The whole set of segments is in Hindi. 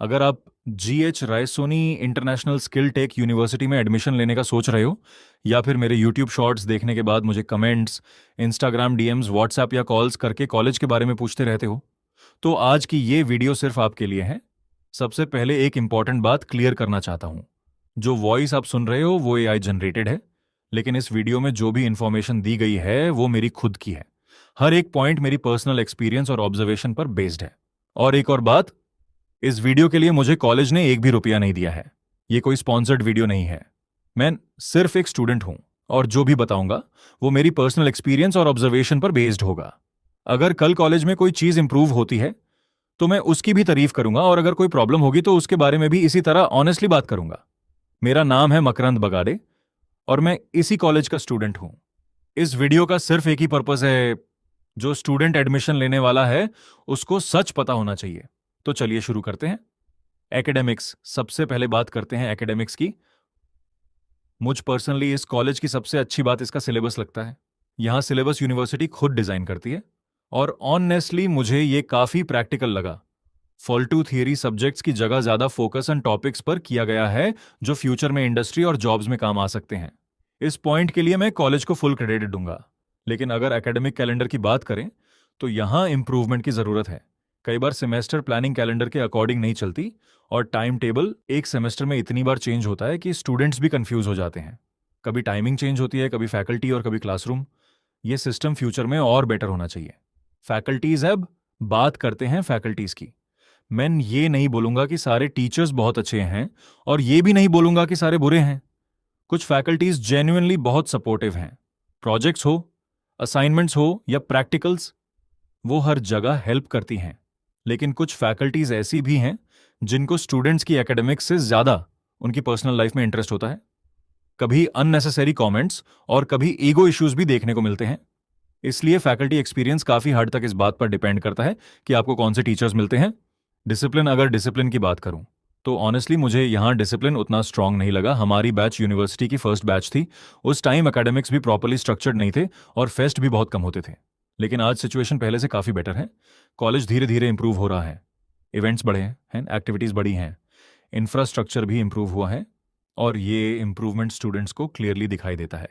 अगर आप GH Raisoni international skill tech university में एडमिशन लेने का सोच रहे हो, या फिर मेरे यूट्यूब शॉर्ट्स देखने के बाद मुझे कमेंट्स, इंस्टाग्राम डीएम्स, व्हाट्सएप या कॉल्स करके कॉलेज के बारे में पूछते रहते हो, तो आज की ये वीडियो सिर्फ आपके लिए है। सबसे पहले एक इंपॉर्टेंट बात क्लियर करना चाहता हूँ। जो वॉइस आप सुन रहे हो वो AI जनरेटेड है, लेकिन इस वीडियो में जो भी इंफॉर्मेशन दी गई है वो मेरी खुद की है। हर एक पॉइंट मेरी पर्सनल एक्सपीरियंस और ऑब्जर्वेशन पर बेस्ड है। और एक और बात, इस वीडियो के लिए मुझे कॉलेज ने एक भी रुपया नहीं दिया है। ये कोई स्पॉन्सर्ड वीडियो नहीं है। मैं सिर्फ एक स्टूडेंट हूं और जो भी बताऊंगा वो मेरी पर्सनल एक्सपीरियंस और ऑब्जर्वेशन पर बेस्ड होगा। अगर कल कॉलेज में कोई चीज इंप्रूव होती है तो मैं उसकी भी तारीफ करूंगा, और अगर कोई प्रॉब्लम होगी तो उसके बारे में भी इसी तरह ऑनेस्टली बात करूंगा। मेरा नाम है मकरंद बगाड़े और मैं इसी कॉलेज का स्टूडेंट हूं। इस वीडियो का सिर्फ एक ही पर्पस है, जो स्टूडेंट एडमिशन लेने वाला है उसको सच पता होना चाहिए। तो चलिए शुरू करते हैं। एकेडमिक्स, सबसे पहले बात करते हैं एकेडमिक्स की। मुझ पर्सनली इस कॉलेज की सबसे अच्छी बात इसका सिलेबस लगता है। यहां सिलेबस यूनिवर्सिटी खुद डिजाइन करती है और ऑनेस्टली मुझे ये काफी प्रैक्टिकल लगा। फॉल्टू थियरी सब्जेक्ट्स की जगह ज्यादा फोकस ऑन टॉपिक्स पर किया गया है जो फ्यूचर में इंडस्ट्री और जॉब्स में काम आ सकते हैं। इस पॉइंट के लिए मैं कॉलेज को फुल क्रेडिट दूंगा। लेकिन अगर एकेडमिक कैलेंडर की बात करें तो यहां इंप्रूवमेंट की जरूरत है। कई बार सेमेस्टर प्लानिंग कैलेंडर के अकॉर्डिंग नहीं चलती और टाइम टेबल एक सेमेस्टर में इतनी बार चेंज होता है कि स्टूडेंट्स भी कंफ्यूज हो जाते हैं। कभी टाइमिंग चेंज होती है, कभी फैकल्टी और कभी क्लासरूम। ये सिस्टम फ्यूचर में और बेटर होना चाहिए। फैकल्टीज, अब बात करते हैं फैकल्टीज की। मैं ये नहीं बोलूंगा कि सारे टीचर्स बहुत अच्छे हैं और ये भी नहीं बोलूंगा कि सारे बुरे हैं। कुछ फैकल्टीज जेन्युइनली बहुत सपोर्टिव हैं। प्रोजेक्ट्स हो, असाइनमेंट्स हो या प्रैक्टिकल्स, वो हर जगह हेल्प करती हैं। लेकिन कुछ फैकल्टीज ऐसी भी हैं जिनको स्टूडेंट्स की एकेडमिक्स से ज्यादा उनकी पर्सनल लाइफ में इंटरेस्ट होता है। कभी अननेसेसरी कमेंट्स और कभी ईगो इश्यूज भी देखने को मिलते हैं। इसलिए फैकल्टी एक्सपीरियंस काफी हद तक इस बात पर डिपेंड करता है कि आपको कौन से टीचर्स मिलते हैं। डिसिप्लिन, अगर डिसिप्लिन की बात करूं तो ऑनेस्टली मुझे यहां डिसिप्लिन उतना स्ट्रांग नहीं लगा। हमारी बैच यूनिवर्सिटी की फर्स्ट बैच थी। उस टाइम एकेडमिक्स भी प्रॉपर्ली स्ट्रक्चर्ड नहीं थे और फेस्ट भी बहुत कम होते थे। लेकिन आज सिचुएशन पहले से काफी बेटर है। कॉलेज धीरे धीरे इंप्रूव हो रहा है। इवेंट्स बढ़े हैं, एक्टिविटीज बढ़ी हैं, इंफ्रास्ट्रक्चर भी इंप्रूव हुआ है और ये इंप्रूवमेंट स्टूडेंट्स को क्लियरली दिखाई देता है।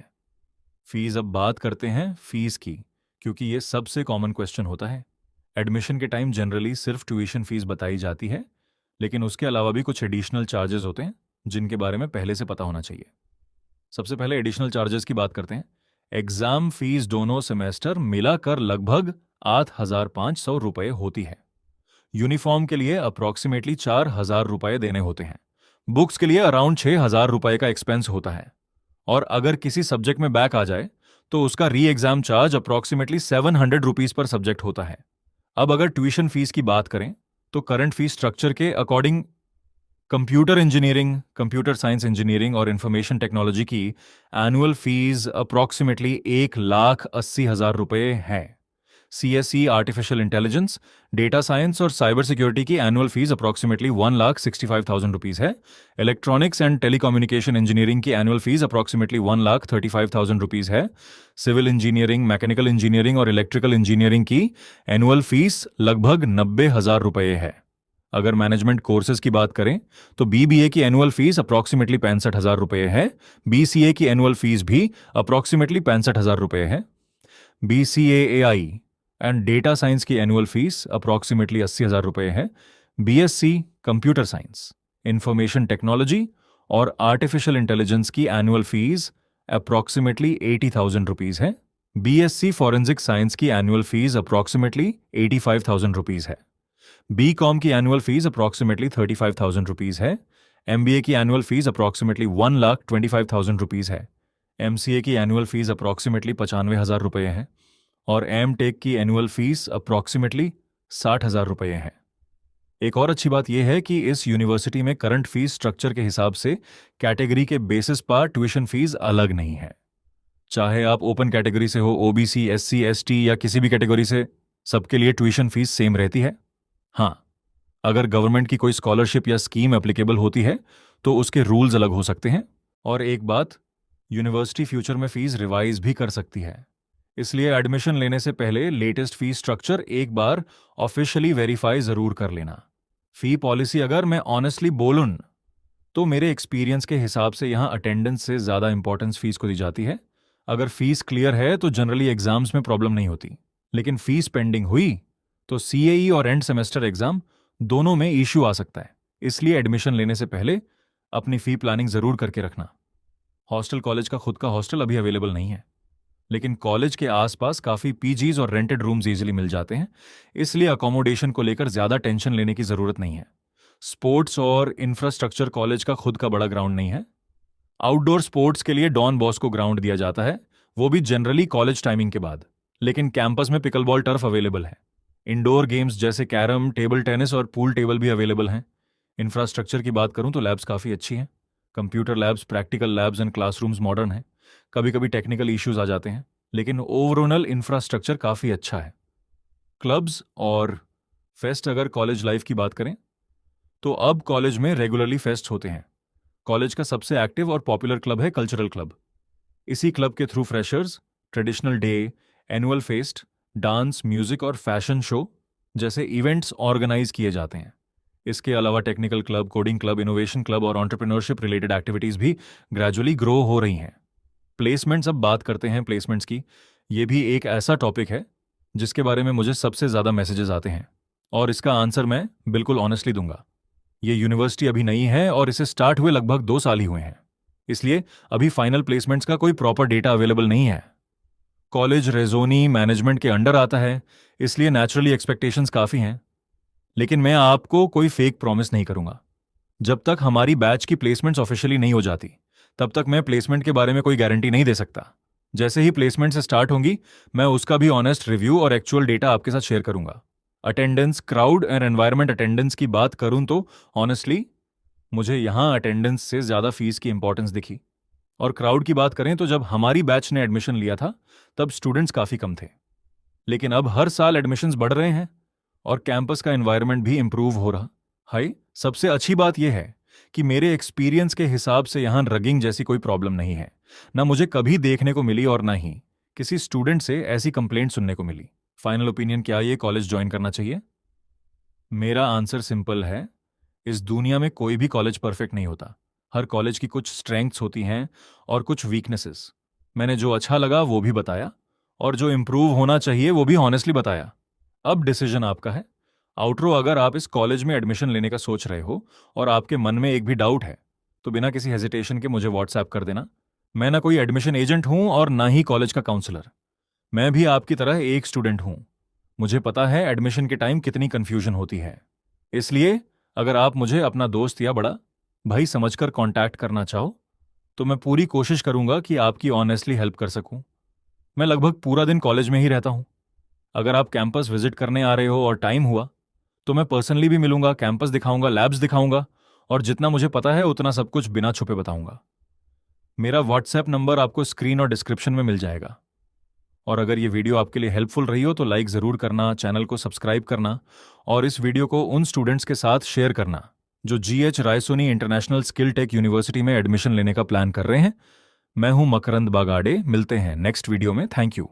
फीस, अब बात करते हैं फीस की, क्योंकि ये सबसे कॉमन क्वेश्चन होता है। एडमिशन के टाइम जनरली सिर्फ ट्यूशन फीस बताई जाती है, लेकिन उसके अलावा भी कुछ एडिशनल चार्जेस होते हैं जिनके बारे में पहले से पता होना चाहिए। सबसे पहले एडिशनल चार्जेस की बात करते हैं। एग्जाम फीस दोनों सेमेस्टर मिलाकर लगभग 8,500 रुपये होती है। यूनिफॉर्म के लिए अप्रॉक्सीमेटली 4,000 रुपये देने होते हैं। बुक्स के लिए अराउंड 6,000 रुपये का एक्सपेंस होता है। और अगर किसी सब्जेक्ट में बैक आ जाए तो उसका री exam charge approximately 700 rupees per subject होता है। अब अगर ट्यूशन फीस की बात करें तो करंट फीस स्ट्रक्चर के according computer engineering, computer science engineering और इंफॉर्मेशन टेक्नोलॉजी की एनुअल फीस अप्रॉक्सीमेटली 1,80,000 रुपये है। CSE, artificial intelligence, data science और साइबर सिक्योरिटी की एनुअल फीस अप्रॉक्सीमेटली 1,65,000 रुपीज है। इलेक्ट्रॉनिक्स एंड टेलीकम्युनिकेशन इंजीनियरिंग की एनुअल फीस अप्रॉक्सीमेटली 1,35,000 रुपीज है। सिविल इंजीनियरिंग, मैकेनिकल इंजीनियरिंग और इलेक्ट्रिकल इंजीनियरिंग की एनुअल फीस लगभग 90,000 रुपये है। अगर मैनेजमेंट कोर्सेज की बात करें तो BBA की एनुअल फीस अप्रॉक्सीमेटली 65,000 रुपये है। BCA की एनुअल फीस भी अप्रॉक्सीमेटली 65,000 रुपये है। BCA AI and data science की एनुअल फीस अप्रॉक्सीमेटली 80,000 रुपये है। BSc computer science, information technology और आर्टिफिशियल इंटेलिजेंस की एनुअल फीस अप्रॉक्सीमेटली 80,000 रुपीज है। BSc फॉरेंसिक साइंस की एनुअल फीस अप्रॉक्सीमेटली 85,000 रुपीज है। BCom की एनुअल फीस अप्रॉक्सीमेटली 35,000 रुपीज है। MBA की एनुअल फीस अप्रॉक्सीमेटली 1,25,000 रुपीज है। MCA की एनुअल फीस अप्रॉक्सीमेटली 95,000 रुपये है और M.Tech की एनुअल फीस अप्रॉक्सीमेटली 60,000 रुपये है। एक और अच्छी बात यह है कि इस यूनिवर्सिटी में करंट फीस स्ट्रक्चर के हिसाब से कैटेगरी के बेसिस पर ट्यूशन फीस अलग नहीं है। चाहे आप ओपन कैटेगरी से हो, OBC, SC, ST या किसी भी कैटेगरी से, सबके लिए ट्यूशन फीस सेम रहती है। हाँ, अगर गवर्नमेंट की कोई स्कॉलरशिप या स्कीम एप्लीकेबल होती है तो उसके रूल्स अलग हो सकते हैं। और एक बात, यूनिवर्सिटी फ्यूचर में फीस रिवाइज भी कर सकती है। इसलिए एडमिशन लेने से पहले लेटेस्ट फीस स्ट्रक्चर एक बार ऑफिशियली वेरीफाई जरूर कर लेना। फी पॉलिसी अगर मैं ऑनेस्टली बोलूं तो मेरे एक्सपीरियंस के हिसाब से यहाँ अटेंडेंस से ज़्यादा इंपॉर्टेंस फीस को दी जाती है। अगर फीस क्लियर है तो जनरली एग्जाम्स में प्रॉब्लम नहीं होती, लेकिन फीस पेंडिंग हुई तो सीएई और एंड सेमेस्टर एग्जाम दोनों में इश्यू आ सकता है। इसलिए एडमिशन लेने से पहले अपनी फी प्लानिंग ज़रूर करके रखना। हॉस्टल, कॉलेज का खुद का हॉस्टल अभी अवेलेबल नहीं है, लेकिन कॉलेज के आसपास काफ़ी पीजीज और रेंटेड रूम्स इजीली मिल जाते हैं, इसलिए अकोमोडेशन को लेकर ज़्यादा टेंशन लेने की ज़रूरत नहीं है। स्पोर्ट्स और इंफ्रास्ट्रक्चर कॉलेज का खुद का बड़ा ग्राउंड नहीं है। आउटडोर स्पोर्ट्स के लिए डॉन बॉस्को ग्राउंड दिया जाता है, वो भी जनरली कॉलेज टाइमिंग के बाद, लेकिन कैंपस में पिकलबॉल टर्फ अवेलेबल है। इंडोर गेम्स जैसे कैरम, टेबल टेनिस और पूल टेबल भी अवेलेबल हैं। इंफ्रास्ट्रक्चर की बात करूं तो लैब्स काफ़ी अच्छी हैं। Computer labs, practical labs and classrooms modern हैं। कभी कभी टेक्निकल इश्यूज आ जाते हैं, लेकिन ओवरऑल इंफ्रास्ट्रक्चर काफ़ी अच्छा है। क्लब्स और फेस्ट, अगर कॉलेज लाइफ की बात करें तो अब कॉलेज में रेगुलरली फेस्ट होते हैं। कॉलेज का सबसे एक्टिव और पॉपुलर क्लब है कल्चरल क्लब। इसी क्लब के through freshers, traditional day, annual fest, dance, music और फैशन शो जैसे इवेंट्स ऑर्गेनाइज किए जाते हैं। इसके अलावा technical club, coding club, innovation club और एंटरप्रेन्योरशिप रिलेटेड एक्टिविटीज भी ग्रेजुअली ग्रो हो रही हैं। प्लेसमेंट्स, अब बात करते हैं प्लेसमेंट्स की। ये भी एक ऐसा टॉपिक है जिसके बारे में मुझे सबसे ज़्यादा मैसेजेस आते हैं, और इसका आंसर मैं बिल्कुल ऑनेस्टली दूंगा। ये यूनिवर्सिटी अभी नई है और इसे स्टार्ट हुए लगभग 2 साल ही हुए हैं, इसलिए अभी फाइनल प्लेसमेंट्स का कोई प्रॉपर डेटा अवेलेबल नहीं है। कॉलेज रेजोनी मैनेजमेंट के अंडर आता है, इसलिए नेचुरली एक्सपेक्टेशंस काफ़ी हैं, लेकिन मैं आपको कोई फेक प्रॉमिस नहीं करूंगा। जब तक हमारी बैच की प्लेसमेंट्स ऑफिशियली नहीं हो जाती, तब तक मैं प्लेसमेंट के बारे में कोई गारंटी नहीं दे सकता। जैसे ही प्लेसमेंट से स्टार्ट होंगी, मैं उसका भी ऑनेस्ट रिव्यू और एक्चुअल डेटा आपके साथ शेयर करूंगा। Attendance, crowd and environment attendance की बात करूं तो ऑनेस्टली मुझे यहाँ अटेंडेंस से ज़्यादा फीस की इंपॉर्टेंस दिखी। और क्राउड की बात करें तो जब हमारी बैच ने एडमिशन लिया था तब स्टूडेंट्स काफ़ी कम थे, लेकिन अब हर साल एडमिशन्स बढ़ रहे हैं और कैंपस का एनवायरनमेंट भी इंप्रूव हो रहा। हाई, सबसे अच्छी बात यह है कि मेरे एक्सपीरियंस के हिसाब से यहाँ रगिंग जैसी कोई प्रॉब्लम नहीं है। ना मुझे कभी देखने को मिली और ना ही किसी स्टूडेंट से ऐसी कंप्लेंट सुनने को मिली। फाइनल ओपिनियन, क्या ये कॉलेज ज्वाइन करना चाहिए? मेरा आंसर सिंपल है, इस दुनिया में कोई भी कॉलेज परफेक्ट नहीं होता। हर कॉलेज की कुछ स्ट्रेंथ्स होती हैं और कुछ वीकनेसेस। मैंने जो अच्छा लगा वो भी बताया, और जो इम्प्रूव होना चाहिए वो भी ऑनेस्टली बताया। अब डिसीजन आपका है। आउटरो, अगर आप इस कॉलेज में एडमिशन लेने का सोच रहे हो और आपके मन में एक भी डाउट है तो बिना किसी हेजिटेशन के मुझे व्हाट्सएप कर देना। मैं ना कोई एडमिशन एजेंट हूं और ना ही कॉलेज का काउंसलर। मैं भी आपकी तरह एक स्टूडेंट हूं। मुझे पता है एडमिशन के टाइम कितनी कंफ्यूजन होती है। इसलिए अगर आप मुझे अपना दोस्त या बड़ा भाई समझकर कांटेक्ट करना चाहो तो मैं पूरी कोशिश करूंगा कि आपकी ऑनेस्टली हेल्प कर सकूं। मैं लगभग पूरा दिन कॉलेज में ही रहता हूं। अगर आप कैंपस विजिट करने आ रहे हो और टाइम हुआ तो मैं पर्सनली भी मिलूंगा, कैंपस दिखाऊंगा, लैब्स दिखाऊंगा, और जितना मुझे पता है उतना सब कुछ बिना छुपे बताऊंगा। मेरा व्हाट्सएप नंबर आपको स्क्रीन और डिस्क्रिप्शन में मिल जाएगा। और अगर ये वीडियो आपके लिए हेल्पफुल रही हो तो लाइक ज़रूर करना, चैनल को सब्सक्राइब करना और इस वीडियो को उन स्टूडेंट्स के साथ शेयर करना जो GH Raisoni international skill tech university में एडमिशन लेने का प्लान कर रहे हैं। मैं हूं मकरंद बागाड़े। मिलते हैं नेक्स्ट वीडियो में। Thank you.